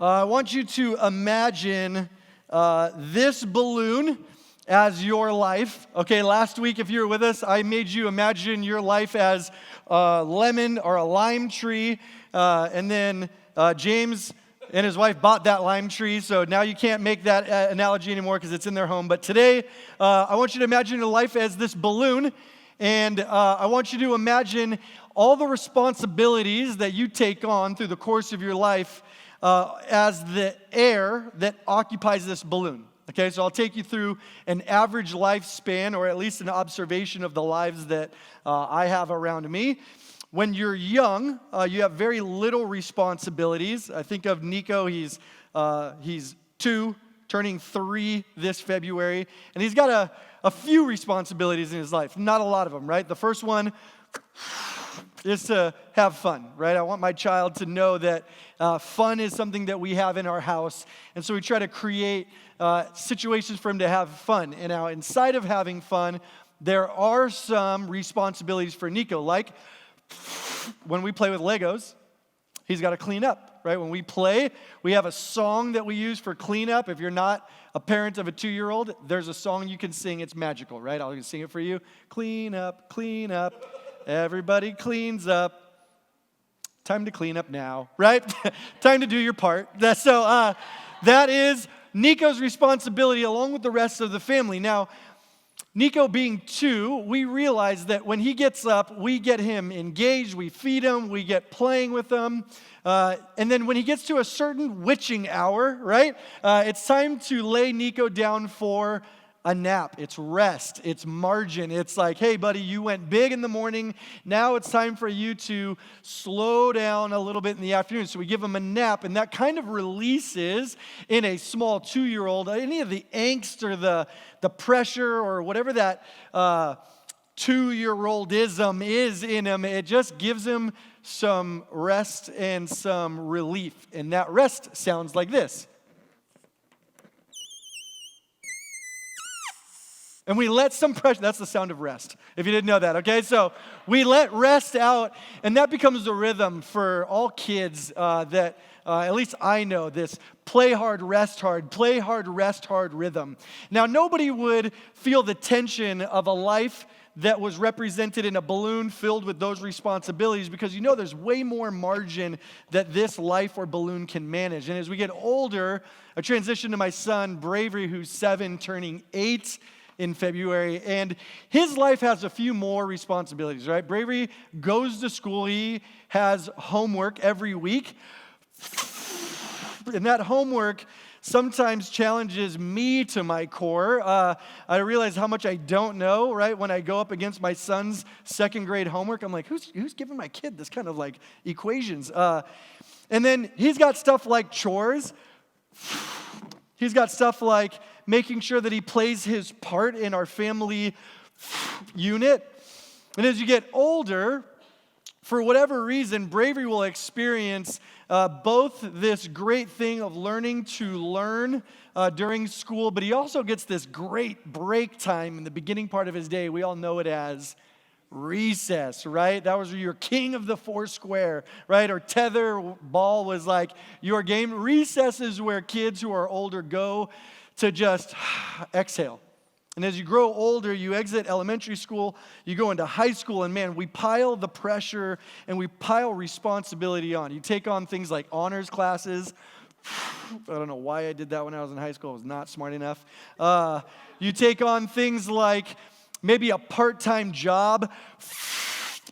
I want you to imagine this balloon as your life. Okay, last week, if you were with us, I made you imagine your life as a lemon or a lime tree. And then James and his wife bought that lime tree, so now you can't make that analogy anymore because it's in their home. But today, I want you to imagine your life as this balloon, and I want you to imagine all the responsibilities that you take on through the course of your life as the air that occupies this balloon. Okay, so I'll take you through an average lifespan, or at least an observation of the lives that I have around me. When you're young, you have very little responsibilities. I think of Nico, he's 2, turning 3 this February, and he's got a few responsibilities in his life, not a lot of them, right? The first one is to have fun, right? I want my child to know that fun is something that we have in our house, and so we try to create situations for him to have fun. And now, inside of having fun, there are some responsibilities for Nico, like when we play with Legos, he's got to clean up, right? When we play, we have a song that we use for cleanup. If you're not a parent of a 2-year-old, there's a song you can sing. It's magical, right? I'll sing it for you. Clean up, everybody cleans up. Time to clean up now, right? Time to do your part. So that is Nico's responsibility along with the rest of the family. Now, Nico being 2, we realize that when he gets up, we get him engaged, we feed him, we get playing with him. And then when he gets to a certain witching hour, right, it's time to lay Nico down for a nap. It's rest. It's margin. It's like, hey, buddy, you went big in the morning. Now it's time for you to slow down a little bit in the afternoon. So we give him a nap, and that kind of releases in a small 2-year-old any of the angst or the pressure or whatever that 2-year-oldism is in him. It just gives him some rest and some relief. And that rest sounds like this. And we let some pressure, that's the sound of rest, if you didn't know that, okay? So we let rest out, and that becomes the rhythm for all kids that, at least I know, this play hard, rest hard rhythm. Now, nobody would feel the tension of a life that was represented in a balloon filled with those responsibilities, because you know there's way more margin that this life or balloon can manage. And as we get older, I transition to my son, Bravery, who's 7, turning 8 in February, and his life has a few more responsibilities, right? Bravery goes to school. He has homework every week, and that homework sometimes challenges me to my core. I realize how much I don't know, right? When I go up against my son's 2nd grade homework, I'm like, who's giving my kid this kind of like equations? And then he's got stuff like chores. He's got stuff like making sure that he plays his part in our family unit. And as you get older, for whatever reason, Bravery will experience both this great thing of learning to learn during school, but he also gets this great break time in the beginning part of his day. We all know it as recess, right? That was your king of the 4 square, right? Or tether ball was like your game. Recess is where kids who are older go to just exhale. And as you grow older, you exit elementary school, you go into high school, and man, we pile the pressure and we pile responsibility on. You take on things like honors classes. I don't know why I did that when I was in high school. I was not smart enough. You take on things like maybe a part-time job,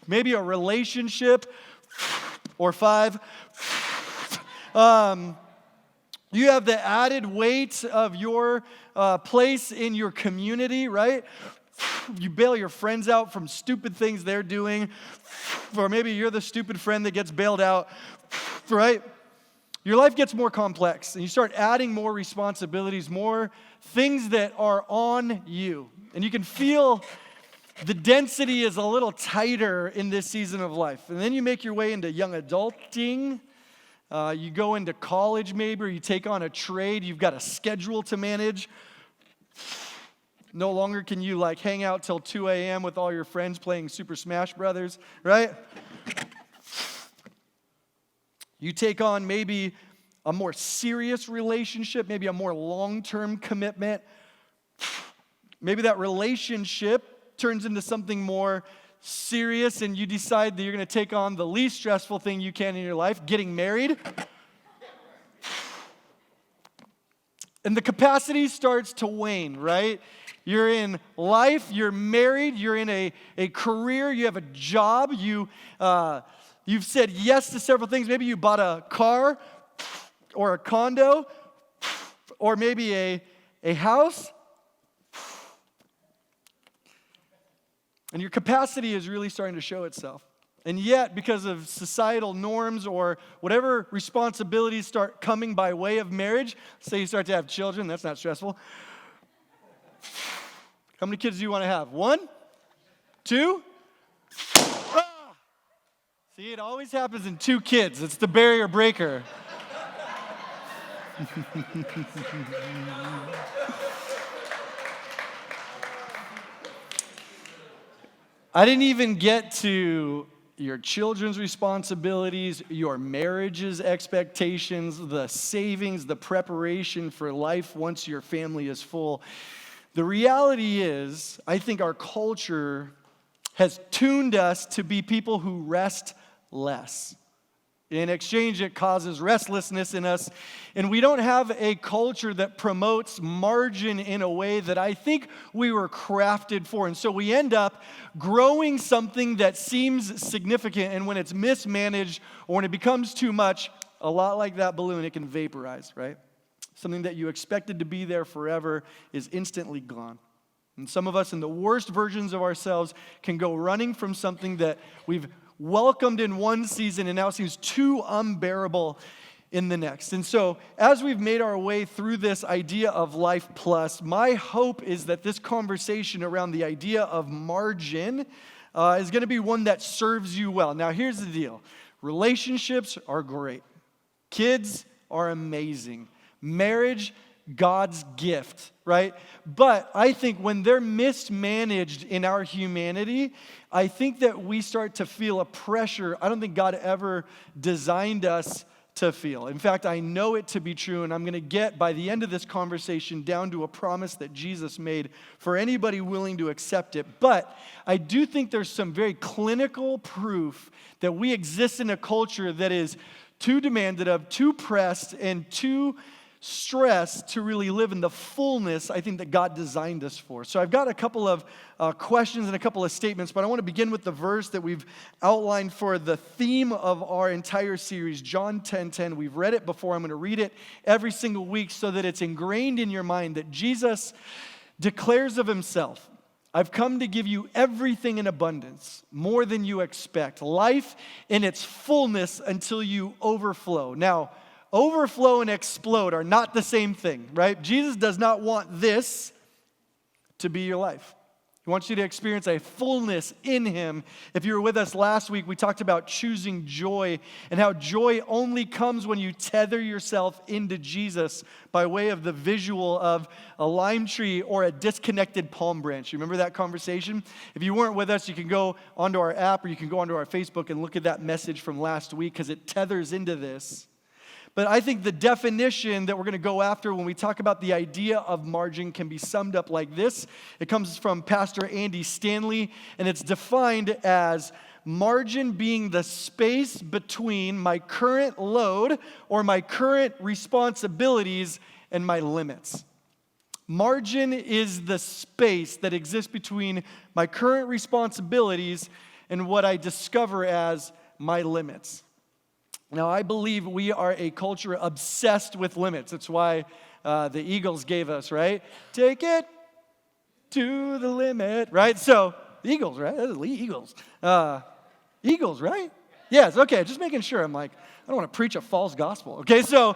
maybe a relationship, or 5. You have the added weight of your place in your community, right? You bail your friends out from stupid things they're doing, or maybe you're the stupid friend that gets bailed out, right? Your life gets more complex, and you start adding more responsibilities, more things that are on you. And you can feel the density is a little tighter in this season of life. And then you make your way into young adulting. You go into college maybe, or you take on a trade. You've got a schedule to manage. No longer can you like hang out till 2 a.m. with all your friends playing Super Smash Brothers, right? You take on maybe a more serious relationship, maybe a more long-term commitment. Maybe that relationship turns into something more serious and you decide that you're going to take on the least stressful thing you can in your life, getting married. And the capacity starts to wane, right? You're in life, you're married, you're in a career, you have a job, you've said yes to several things. Maybe you bought a car or a condo or maybe a house. And your capacity is really starting to show itself. And yet, because of societal norms or whatever responsibilities start coming by way of marriage, say you start to have children, that's not stressful. How many kids do you want to have? 1? 2? Ah! See, it always happens in 2 kids. It's the barrier breaker. I didn't even get to your children's responsibilities, your marriage's expectations, the savings, the preparation for life once your family is full. The reality is, I think our culture has tuned us to be people who rest less. In exchange, it causes restlessness in us, and we don't have a culture that promotes margin in a way that I think we were crafted for. And so we end up growing something that seems significant, and when it's mismanaged or when it becomes too much, a lot like that balloon, it can vaporize, right? Something that you expected to be there forever is instantly gone. And some of us in the worst versions of ourselves can go running from something that we've welcomed in one season and now seems too unbearable in the next. And so, as we've made our way through this idea of Life Plus, my hope is that this conversation around the idea of margin is going to be one that serves you well. Now, here's the deal. Relationships are great. Kids are amazing. Marriage, God's gift, right? But I think when they're mismanaged in our humanity, I think that we start to feel a pressure I don't think God ever designed us to feel. In fact, I know it to be true, and I'm going to get, by the end of this conversation, down to a promise that Jesus made for anybody willing to accept it. But I do think there's some very clinical proof that we exist in a culture that is too demanded of, too pressed, and too stress to really live in the fullness I think that God designed us for. So I've got a couple of questions and a couple of statements, but I want to begin with the verse that we've outlined for the theme of our entire series, John 10:10. We've read it before. I'm going to read it every single week so that it's ingrained in your mind that Jesus declares of himself, I've come to give you everything in abundance, more than you expect, life in its fullness until you overflow. Now, overflow and explode are not the same thing, right? Jesus does not want this to be your life. He wants you to experience a fullness in him. If you were with us last week, we talked about choosing joy and how joy only comes when you tether yourself into Jesus by way of the visual of a lime tree or a disconnected palm branch. You remember that conversation? If you weren't with us, you can go onto our app or you can go onto our Facebook and look at that message from last week because it tethers into this. But I think the definition that we're going to go after when we talk about the idea of margin can be summed up like this. It comes from Pastor Andy Stanley, and it's defined as margin being the space between my current load or my current responsibilities and my limits. Margin is the space that exists between my current responsibilities and what I discover as my limits. Now, I believe we are a culture obsessed with limits. That's why the Eagles gave us, right? Take it to the limit, right? So, the Eagles, right? That's the Eagles. Eagles, right? Yes, okay, just making sure. I'm like, I don't want to preach a false gospel. Okay, so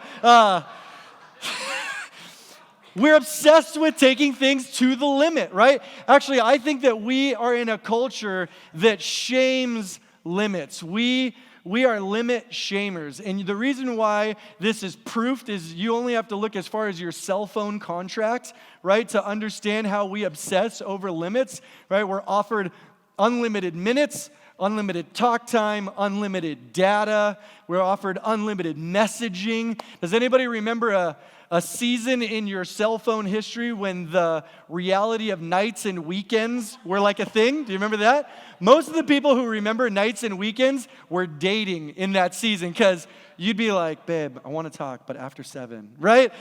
we're obsessed with taking things to the limit, right? Actually, I think that we are in a culture that shames limits. We are limit shamers. And the reason why this is proofed is you only have to look as far as your cell phone contract, right, to understand how we obsess over limits, right? We're offered unlimited minutes. unlimited talk time, unlimited data. We're offered unlimited messaging. Does anybody remember a season in your cell phone history when the reality of nights and weekends were like a thing? Do you remember that? Most of the people who remember nights and weekends were dating in that season because you'd be like, babe, I want to talk, but after 7, right?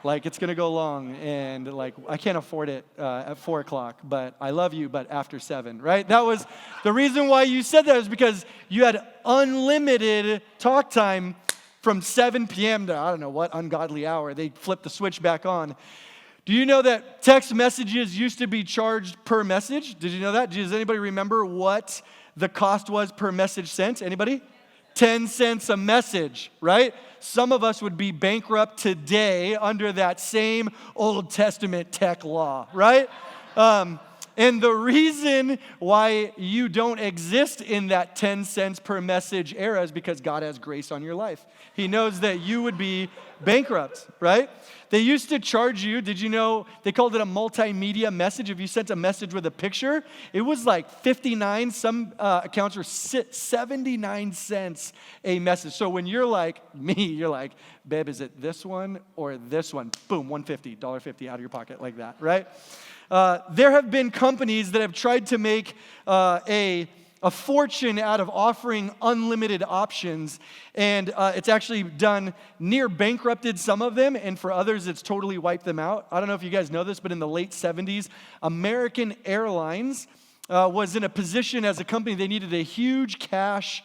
Like, it's going to go long, and, like, I can't afford it at 4 o'clock, but I love you, but after 7, right? That was the reason why you said that, is because you had unlimited talk time from 7 p.m. to, I don't know what ungodly hour. They flipped the switch back on. Do you know that text messages used to be charged per message? Did you know that? Does anybody remember what the cost was per message sent? Anybody? 10 cents a message, right? Some of us would be bankrupt today under that same Old Testament tech law, right? And the reason why you don't exist in that 10 cents per message era is because God has grace on your life. He knows that you would be bankrupt, right? They used to charge you, did you know, they called it a multimedia message. If you sent a message with a picture, it was like 59, some accounts were 79 cents a message. So when you're like me, you're like, babe, is it this one or this one? Boom, $1.50, $1.50 out of your pocket like that, right? There have been companies that have tried to make a fortune out of offering unlimited options, and it's actually done near bankrupted some of them, and for others, it's totally wiped them out. I don't know if you guys know this, but in the late 70s, American Airlines was in a position as a company, they needed a huge cash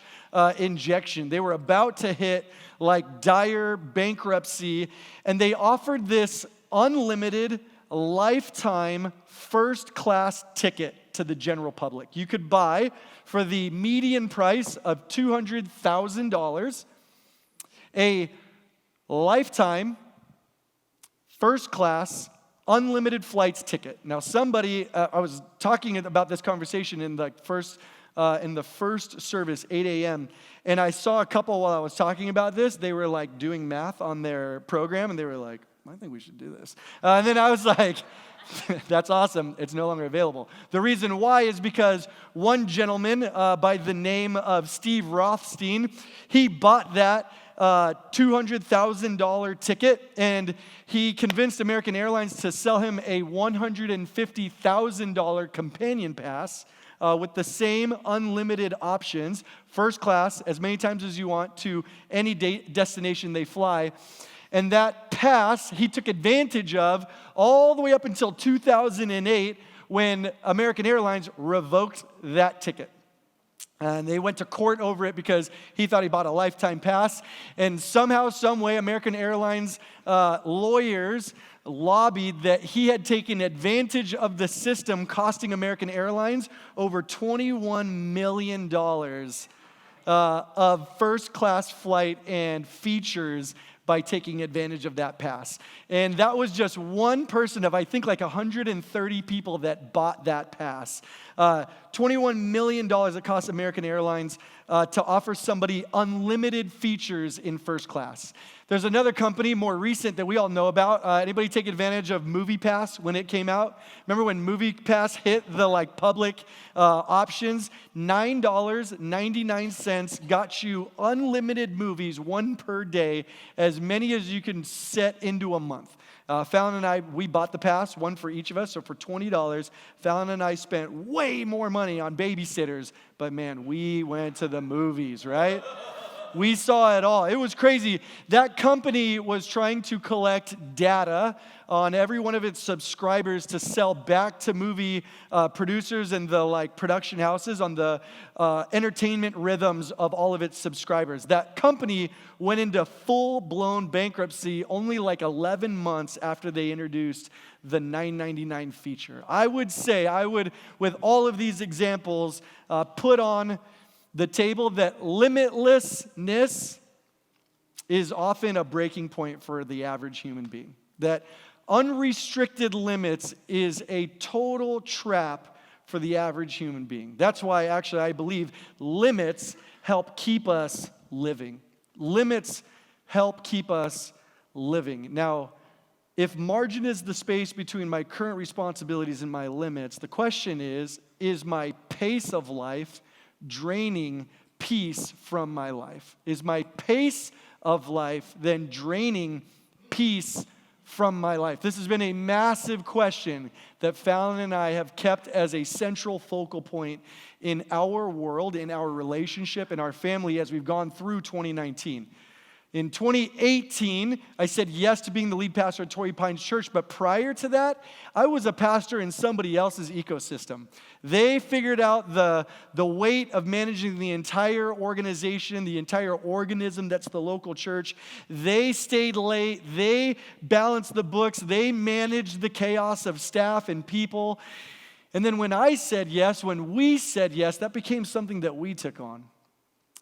injection. They were about to hit like dire bankruptcy, and they offered this unlimited lifetime first-class ticket to the general public. You could buy for the median price of $200,000 a lifetime first-class unlimited flights ticket. Now, somebody, I was talking about this conversation in the first service, 8 a.m., and I saw a couple while I was talking about this. They were like doing math on their program, and they were like, I think we should do this. And then I was like, that's awesome. It's no longer available. The reason why is because one gentleman by the name of Steve Rothstein, he bought that $200,000 ticket, and he convinced American Airlines to sell him a $150,000 companion pass with the same unlimited options, first class, as many times as you want, to any destination they fly. And that pass, he took advantage of all the way up until 2008 when American Airlines revoked that ticket. And they went to court over it because he thought he bought a lifetime pass. And somehow, some way, American Airlines lawyers lobbied that he had taken advantage of the system, costing American Airlines over $21 million of first-class flight and features by taking advantage of that pass. And that was just one person of, I think, like 130 people that bought that pass. $21 million it cost American Airlines to offer somebody unlimited features in first class. There's another company, more recent, that we all know about. Anybody take advantage of MoviePass when it came out? Remember when MoviePass hit the public options? $9.99 got you unlimited movies, one per day, as many as you can set into a month. Fallon and I, we bought the pass, one for each of us, so for $20. Fallon and I spent way more money on babysitters, but man, we went to the movies, right? We saw it all. It was crazy. That company was trying to collect data on every one of its subscribers to sell back to movie producers and the production houses on the entertainment rhythms of all of its subscribers. That company went into full-blown bankruptcy only 11 months after they introduced the $9.99 feature. I would, with all of these examples, put on the table that limitlessness is often a breaking point for the average human being. That unrestricted limits is a total trap for the average human being. That's why, actually, I believe limits help keep us living. Limits help keep us living. Now, If margin is the space between my current responsibilities and my limits, the question is my pace of life draining peace from my life? Is my pace of life then draining peace from my life? This has been a massive question that Fallon and I have kept as a central focal point in our world, in our relationship, in our family as we've gone through 2019. In 2018, I said yes to being the lead pastor at Torrey Pines Church, but prior to that, I was a pastor in somebody else's ecosystem. They figured out the weight of managing the entire organization, the entire organism that's the local church. They stayed late. They balanced the books. They managed the chaos of staff and people. And then when we said yes, that became something that we took on.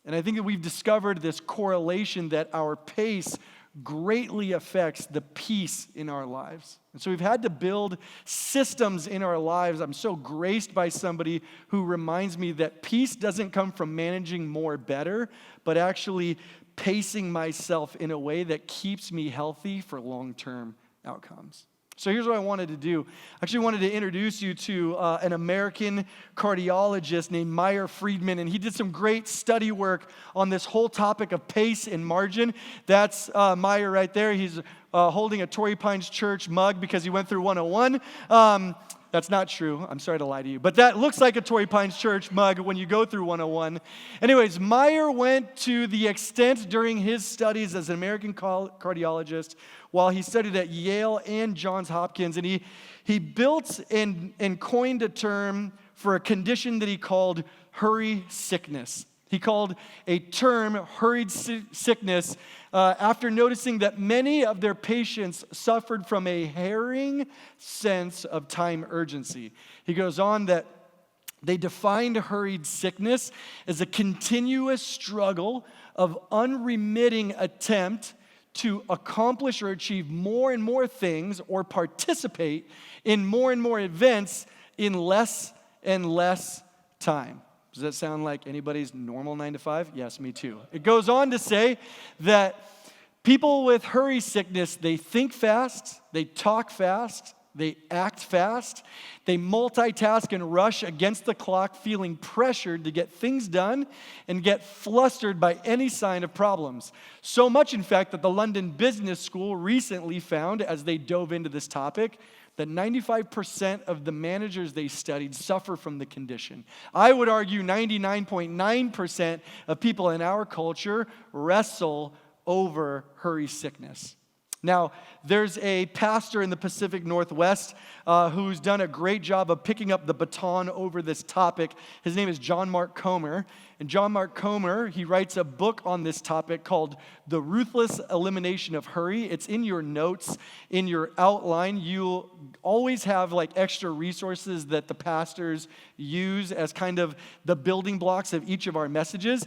And I think that we've discovered this correlation that our pace greatly affects the peace in our lives. And so we've had to build systems in our lives. I'm so graced by somebody who reminds me that peace doesn't come from managing more better, but actually pacing myself in a way that keeps me healthy for long-term outcomes. So here's what I wanted to do. I actually wanted to introduce you to an American cardiologist named Meyer Friedman, and he did some great study work on this whole topic of pace and margin. That's Meyer right there. He's holding a Torrey Pines Church mug because he went through 101. That's not true. I'm sorry to lie to you. But that looks like a Torrey Pines Church mug when you go through 101. Anyways, Meyer went to the extent during his studies as an American cardiologist while he studied at Yale and Johns Hopkins, and he built and coined a term for a condition that he called hurry sickness. He called a term hurried sickness after noticing that many of their patients suffered from a harrowing sense of time urgency. He goes on that they defined hurried sickness as a continuous struggle of unremitting attempt to accomplish or achieve more and more things or participate in more and more events in less and less time. Does that sound like anybody's normal 9 to 5? Yes, me too. It goes on to say that people with hurry sickness, they think fast, they talk fast, they act fast, they multitask and rush against the clock, feeling pressured to get things done and get flustered by any sign of problems. So much, in fact, that the London Business School recently found, as they dove into this topic, that 95% of the managers they studied suffer from the condition. I would argue 99.9% of people in our culture wrestle over hurry sickness. Now, there's a pastor in the Pacific Northwest who's done a great job of picking up the baton over this topic. His name is John Mark Comer. And John Mark Comer, he writes a book on this topic called The Ruthless Elimination of Hurry. It's in your notes, in your outline. You'll always have like extra resources that the pastors use as kind of the building blocks of each of our messages.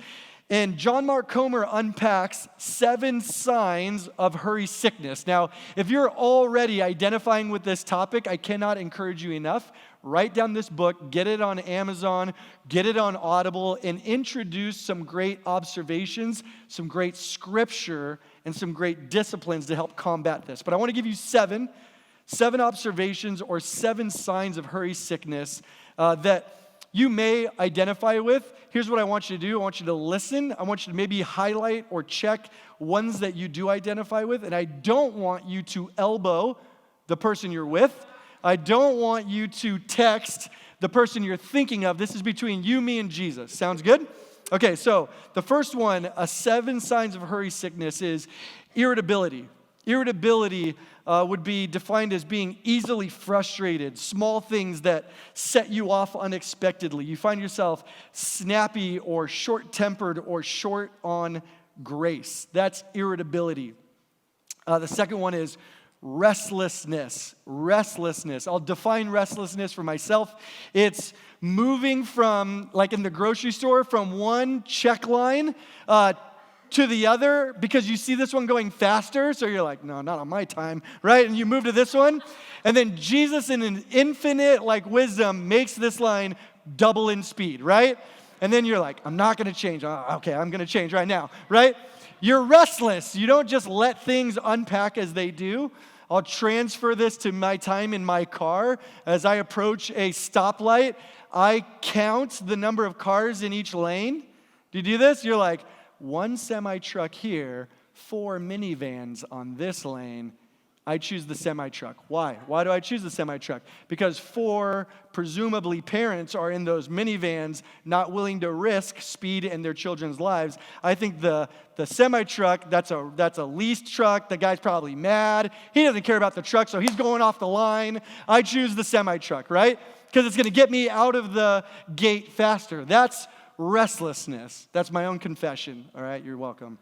And John Mark Comer unpacks 7 signs of hurry sickness. Now, if you're already identifying with this topic, I cannot encourage you enough. Write down this book, get it on Amazon, get it on Audible, and introduce some great observations, some great scripture, and some great disciplines to help combat this. But I want to give you seven observations or 7 signs of hurry sickness that you may identify with. Here's what I want you to do. I want you to listen. I want you to maybe highlight or check ones that you do identify with. And I don't want you to elbow the person you're with. I don't want you to text the person you're thinking of. This is between you, me, and Jesus. Sounds good? Okay, so the first one, 7 signs of hurry sickness is irritability. Irritability would be defined as being easily frustrated, small things that set you off unexpectedly. You find yourself snappy or short-tempered or short on grace. That's irritability. The second one is restlessness. Restlessness. I'll define restlessness for myself. It's moving from, like in the grocery store, from one check line to the other because you see this one going faster, so you're like, no, not on my time, right? And you move to this one, and then Jesus in an infinite wisdom makes this line double in speed, right? And then you're like, I'm not going to change. Okay, I'm going to change right now, right? You're restless. You don't just let things unpack as they do. I'll transfer this to my time in my car. As I approach a stoplight, I count the number of cars in each lane. Do you do this? You're like, 1 semi-truck here, 4 minivans on this lane. I choose the semi-truck. Why? Why do I choose the semi-truck? Because 4, presumably parents, are in those minivans, not willing to risk speed in their children's lives. I think the semi-truck, that's a leased truck. The guy's probably mad. He doesn't care about the truck, so he's going off the line. I choose the semi-truck, right? Because it's going to get me out of the gate faster. That's restlessness. That's my own confession. All right, you're welcome.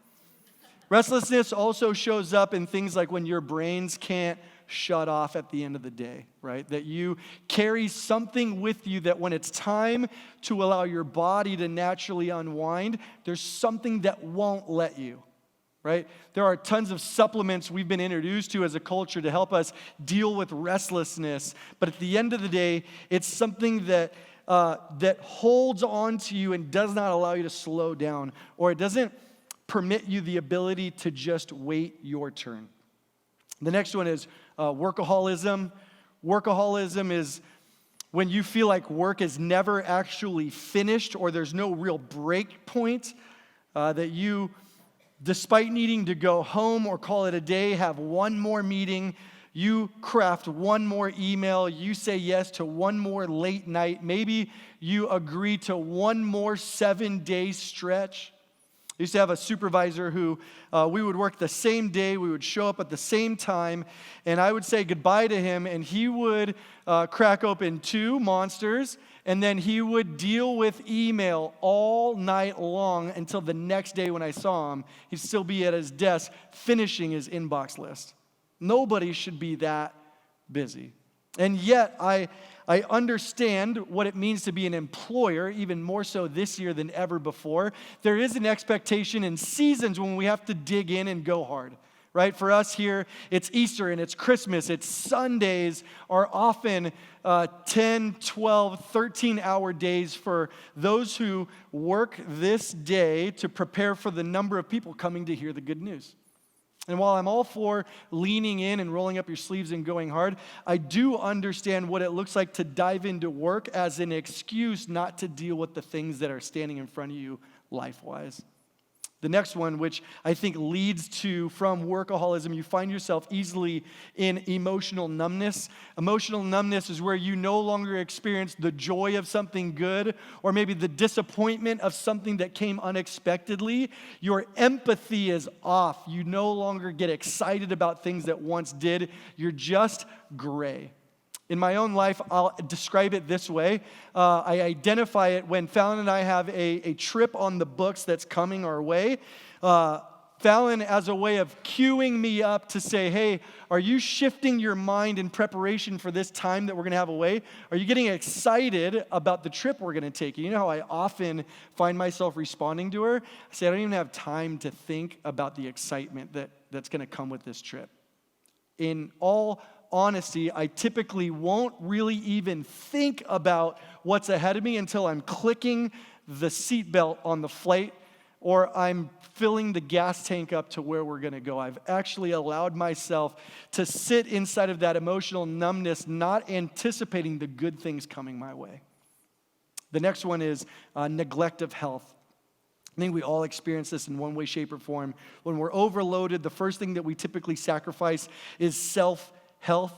Restlessness also shows up in things like when your brains can't shut off at the end of the day, right? That you carry something with you that when it's time to allow your body to naturally unwind, there's something that won't let you, right? There are tons of supplements we've been introduced to as a culture to help us deal with restlessness, but at the end of the day, it's something that holds on to you and does not allow you to slow down, or it doesn't permit you the ability to just wait your turn. The next one is workaholism. Workaholism is when you feel like work is never actually finished or there's no real break point, that you, despite needing to go home or call it a day, have one more meeting, you craft one more email, you say yes to one more late night, maybe you agree to one more 7-day stretch. I used to have a supervisor who we would work the same day, we would show up at the same time, and I would say goodbye to him, and he would crack open 2 Monsters, and then he would deal with email all night long until the next day when I saw him, he'd still be at his desk finishing his inbox list. Nobody should be that busy. And yet, I understand what it means to be an employer, even more so this year than ever before. There is an expectation in seasons when we have to dig in and go hard, right? For us here, it's Easter and it's Christmas. It's Sundays are often 10, 12, 13-hour days for those who work this day to prepare for the number of people coming to hear the good news. And while I'm all for leaning in and rolling up your sleeves and going hard, I do understand what it looks like to dive into work as an excuse not to deal with the things that are standing in front of you life-wise. The next one, which I think leads to, from workaholism, you find yourself easily in emotional numbness. Emotional numbness is where you no longer experience the joy of something good or maybe the disappointment of something that came unexpectedly. Your empathy is off. You no longer get excited about things that once did. You're just gray. In my own life, I'll describe it this way. I identify it when Fallon and I have a trip on the books that's coming our way. Fallon, as a way of queuing me up to say, hey, are you shifting your mind in preparation for this time that we're going to have away? Are you getting excited about the trip we're going to take? You know how I often find myself responding to her? I say, I don't even have time to think about the excitement that's going to come with this trip. In all honesty, I typically won't really even think about what's ahead of me until I'm clicking the seatbelt on the flight or I'm filling the gas tank up to where we're going to go. I've actually allowed myself to sit inside of that emotional numbness, not anticipating the good things coming my way. The next one is neglect of health. I think we all experience this in one way, shape, or form. When we're overloaded, the first thing that we typically sacrifice is self-health,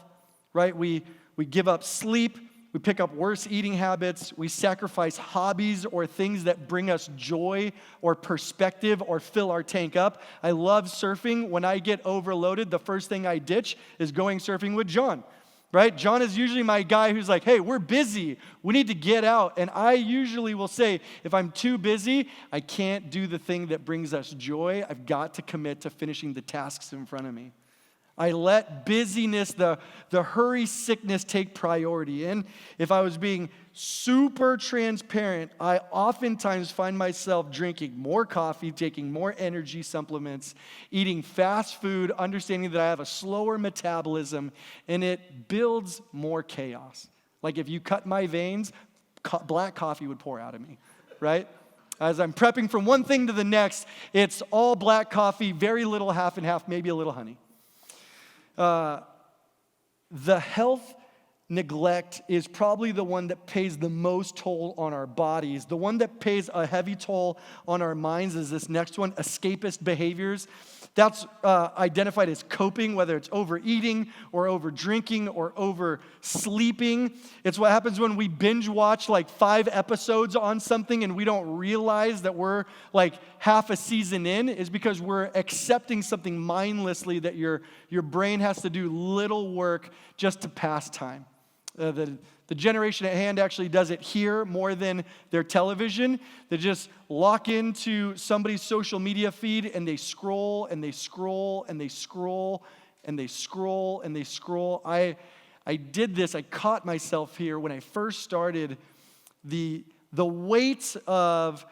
right? We give up sleep, we pick up worse eating habits, we sacrifice hobbies or things that bring us joy or perspective or fill our tank up. I love surfing. When I get overloaded, the first thing I ditch is going surfing with John. Right? John is usually my guy who's like, hey, we're busy. We need to get out. And I usually will say, if I'm too busy, I can't do the thing that brings us joy. I've got to commit to finishing the tasks in front of me. I let busyness, the hurry sickness take priority. And if I was being super transparent, I oftentimes find myself drinking more coffee, taking more energy supplements, eating fast food, understanding that I have a slower metabolism, and it builds more chaos. Like if you cut my veins, black coffee would pour out of me, right? As I'm prepping from one thing to the next, it's all black coffee, very little half and half, maybe a little honey. the health neglect is probably the one that pays the most toll on our bodies. The one that pays a heavy toll on our minds is this next one, escapist behaviors. That's identified as coping, whether it's overeating or over drinking or over sleeping. It's what happens when we binge watch like 5 episodes on something and we don't realize that we're like half a season in, is because we're accepting something mindlessly that your brain has to do little work just to pass time. The generation at hand actually does it here more than their television. They just lock into somebody's social media feed and they scroll and they scroll and they scroll and they scroll and they scroll. I did this. I caught myself here when I first started. The weight of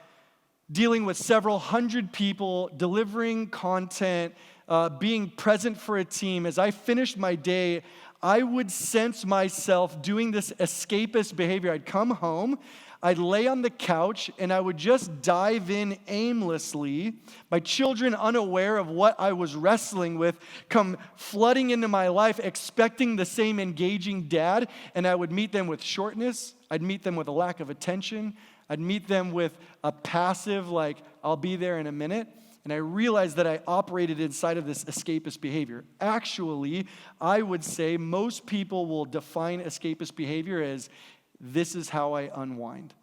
dealing with several hundred people, delivering content, being present for a team. As I finished my day, I would sense myself doing this escapist behavior. I'd come home, I'd lay on the couch, and I would just dive in aimlessly. My children, unaware of what I was wrestling with, come flooding into my life, expecting the same engaging dad, and I would meet them with shortness. I'd meet them with a lack of attention. I'd meet them with a passive, like, I'll be there in a minute. And I realized that I operated inside of this escapist behavior. Actually, I would say most people will define escapist behavior as, this is how I unwind.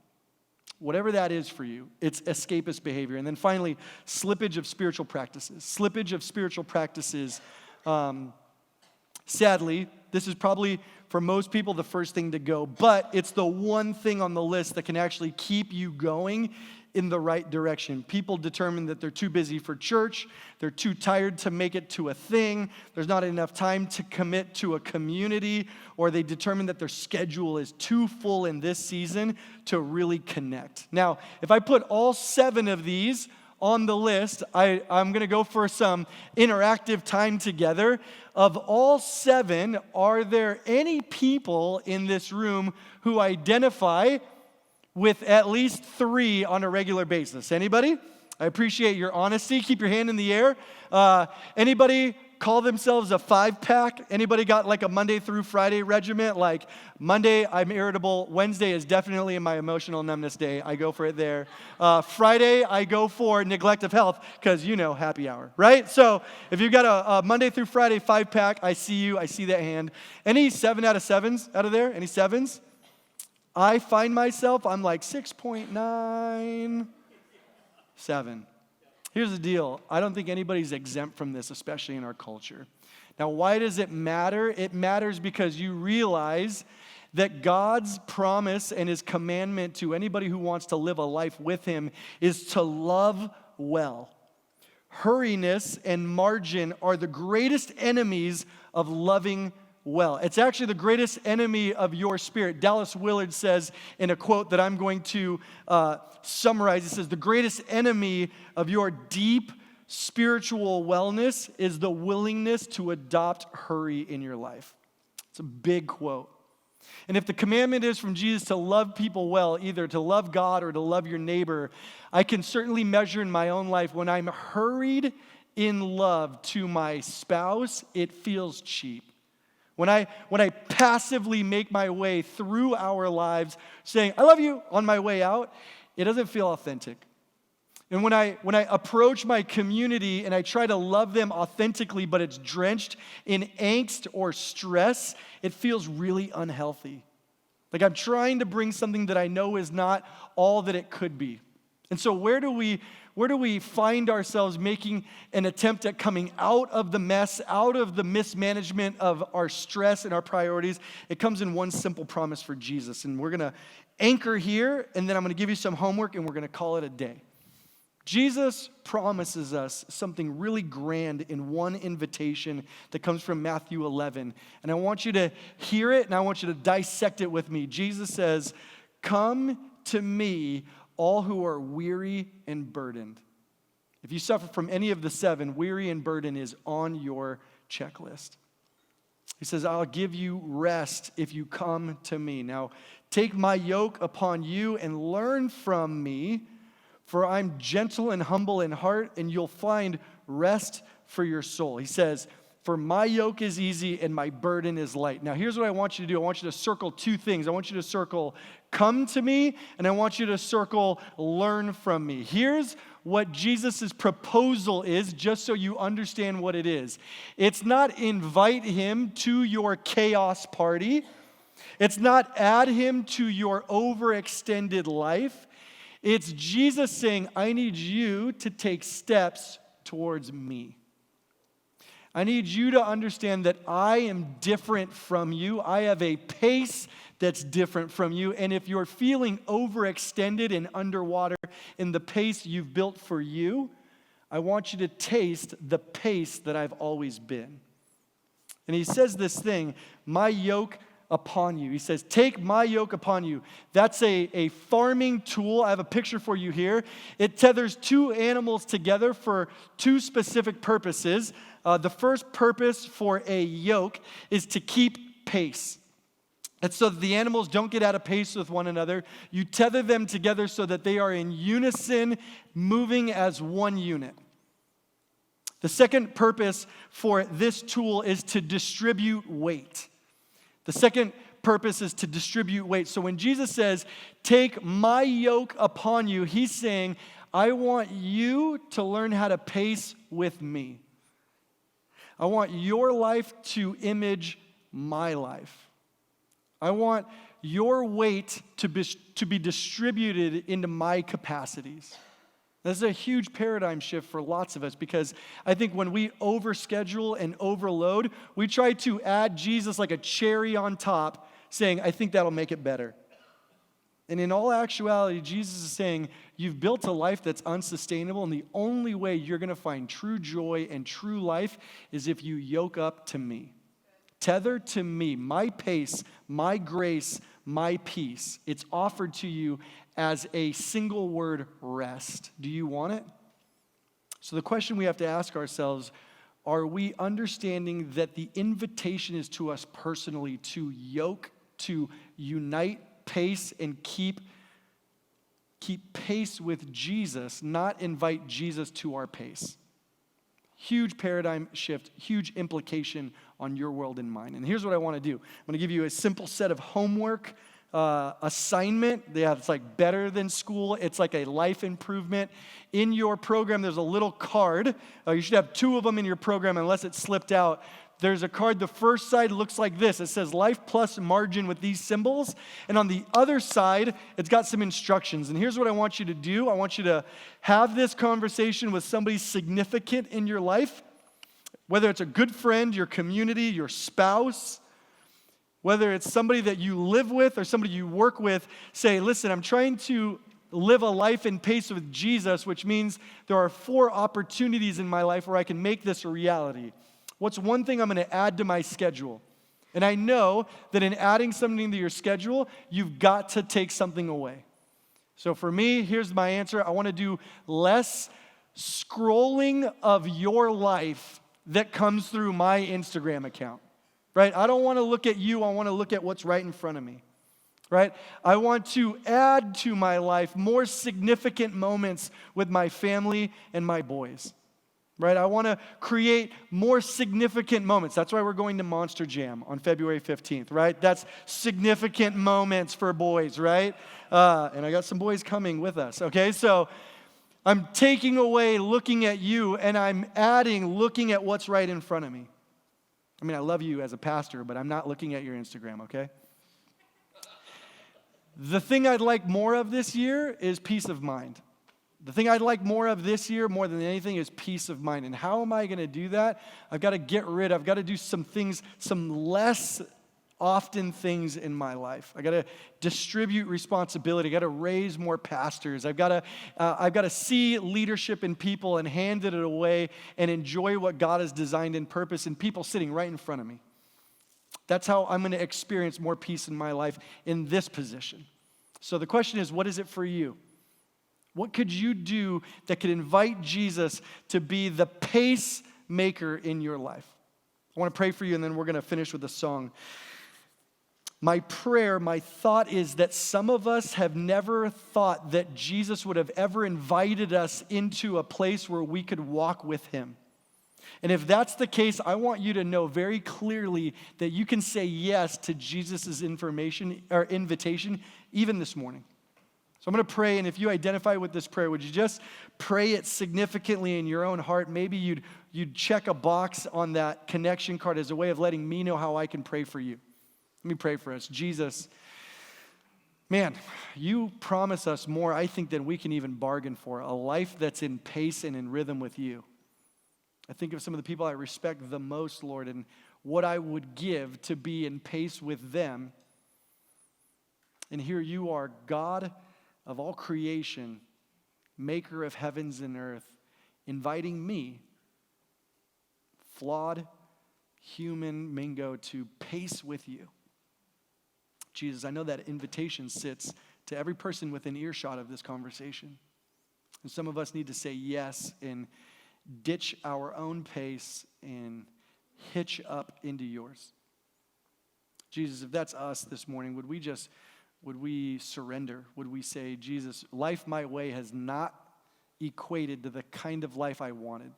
Whatever that is for you, it's escapist behavior. And then finally, slippage of spiritual practices. Slippage of spiritual practices. Sadly, this is probably for most people the first thing to go, but it's the one thing on the list that can actually keep you going in the right direction. People determine that they're too busy for church, they're too tired to make it to a thing, there's not enough time to commit to a community, or they determine that their schedule is too full in this season to really connect. Now, if I put all 7 of these on the list, I'm going to go for some interactive time together. Of all 7, are there any people in this room who identify with at least 3 on a regular basis? Anybody? I appreciate your honesty. Keep your hand in the air. Anybody call themselves a 5-pack? Anybody got like a Monday through Friday regiment? Like Monday, I'm irritable. Wednesday is definitely my emotional numbness day. I go for it there. Friday, I go for neglect of health because, happy hour, right? So if you've got a Monday through Friday 5-pack, I see you. I see that hand. Any 7 out of 7s out of there? Any 7s? I find myself, I'm like 6.9, 7. Here's the deal. I don't think anybody's exempt from this, especially in our culture. Now, why does it matter? It matters because you realize that God's promise and His commandment to anybody who wants to live a life with Him is to love well. Hurriness and margin are the greatest enemies of loving well. It's actually the greatest enemy of your spirit. Dallas Willard says in a quote that I'm going to summarize, he says, the greatest enemy of your deep spiritual wellness is the willingness to adopt hurry in your life. It's a big quote. And if the commandment is from Jesus to love people well, either to love God or to love your neighbor, I can certainly measure in my own life when I'm hurried in love to my spouse, it feels cheap. When I passively make my way through our lives saying, I love you on my way out, it doesn't feel authentic. And when I approach my community and I try to love them authentically, but it's drenched in angst or stress, it feels really unhealthy. Like I'm trying to bring something that I know is not all that it could be. And so where do we find ourselves making an attempt at coming out of the mess, out of the mismanagement of our stress and our priorities? It comes in one simple promise for Jesus. And we're going to anchor here, and then I'm going to give you some homework, and we're going to call it a day. Jesus promises us something really grand in one invitation that comes from Matthew 11. And I want you to hear it, and I want you to dissect it with me. Jesus says, "Come to me, all who are weary and burdened." If you suffer from any of the 7, weary and burden is on your checklist. He says, I'll give you rest if you come to me. Now, take my yoke upon you and learn from me, for I'm gentle and humble in heart, and you'll find rest for your soul. He says, For my yoke is easy and my burden is light. Now, here's what I want you to do. I want you to circle two things. I want you to circle come to me, and I want you to circle learn from me. Here's what Jesus' proposal is, just so you understand what it is. It's not invite him to your chaos party. It's not add him to your overextended life. It's Jesus saying, I need you to take steps towards me. I need you to understand that I am different from you. I have a pace that's different from you. And if you're feeling overextended and underwater in the pace you've built for you, I want you to taste the pace that I've always been. And he says this thing, my yoke upon you. He says, take my yoke upon you. That's a farming tool. I have a picture for you here. It tethers two animals together for two specific purposes. The first purpose for a yoke is to keep pace. And so that the animals don't get out of pace with one another. You tether them together so that they are in unison, moving as one unit. The second purpose for this tool is to distribute weight. The second purpose is to distribute weight. So when Jesus says, take my yoke upon you, he's saying, I want you to learn how to pace with me. I want your life to image my life. I want your weight to be distributed into my capacities. This is a huge paradigm shift for lots of us because I think when we overschedule and overload, we try to add Jesus like a cherry on top, saying, I think that'll make it better. And in all actuality, Jesus is saying, you've built a life that's unsustainable, and the only way you're going to find true joy and true life is if you yoke up to me. Tether to me, my pace, my grace, my peace. It's offered to you as a single word, rest. Do you want it? So the question we have to ask ourselves, are we understanding that the invitation is to us personally to yoke, to unite, pace, and keep pace with Jesus, not invite Jesus to our pace? Huge paradigm shift, huge implication on your world and mine. And here's what I want to do. I'm going to give you a simple set of homework assignment. Yeah, it's like better than school. It's like a life improvement. In your program, there's a little card. You should have two of them in your program unless it slipped out. There's a card. The first side looks like this. It says life plus margin with these symbols. And on the other side, it's got some instructions. And here's what I want you to do. I want you to have this conversation with somebody significant in your life, whether it's a good friend, your community, your spouse, whether it's somebody that you live with or somebody you work with. Say, listen, I'm trying to live a life in pace with Jesus, which means there are 4 opportunities in my life where I can make this a reality. What's one thing I'm going to add to my schedule? And I know that in adding something to your schedule, you've got to take something away. So for me, here's my answer. I want to do less scrolling of your life that comes through my Instagram account, right? I don't want to look at you. I want to look at what's right in front of me, right? I want to add to my life more significant moments with my family and my boys. Right? I want to create more significant moments. That's why we're going to Monster Jam on February 15th, right? That's significant moments for boys, right? And I got some boys coming with us, okay? So I'm taking away looking at you, and I'm adding looking at what's right in front of me. I mean, I love you as a pastor, but I'm not looking at your Instagram, okay? The thing I'd like more of this year is peace of mind. The thing I'd like more of this year, more than anything, is peace of mind. And how am I going to do that? I've got to do some things, some less often things in my life. I got to distribute responsibility. I got to raise more pastors. I've got to see leadership in people and hand it away and enjoy what God has designed and purpose in people sitting right in front of me. That's how I'm going to experience more peace in my life in this position. So the question is, what is it for you? What could you do that could invite Jesus to be the pacemaker in your life? I want to pray for you, and then we're going to finish with a song. My prayer, my thought is that some of us have never thought that Jesus would have ever invited us into a place where we could walk with him. And if that's the case, I want you to know very clearly that you can say yes to Jesus' information or invitation even this morning. So I'm going to pray, and if you identify with this prayer, would you just pray it significantly in your own heart? Maybe you'd check a box on that connection card as a way of letting me know how I can pray for you. Let me pray for us. Jesus, man, you promise us more, I think, than we can even bargain for, a life that's in pace and in rhythm with you. I think of some of the people I respect the most, Lord, and what I would give to be in pace with them. And here you are, God of all creation, maker of heavens and earth, inviting me, flawed human Mingo, to pace with you. Jesus, I know that invitation sits to every person within earshot of this conversation. And some of us need to say yes and ditch our own pace and hitch up into yours. Jesus, if that's us this morning, would we surrender? Would we say, Jesus, life my way has not equated to the kind of life I wanted.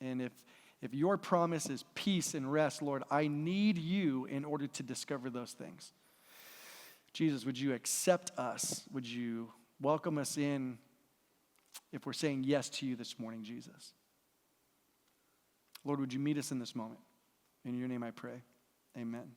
And if your promise is peace and rest, Lord, I need you in order to discover those things. Jesus, would you accept us? Would you welcome us in if we're saying yes to you this morning, Jesus? Lord, would you meet us in this moment? In your name I pray. Amen.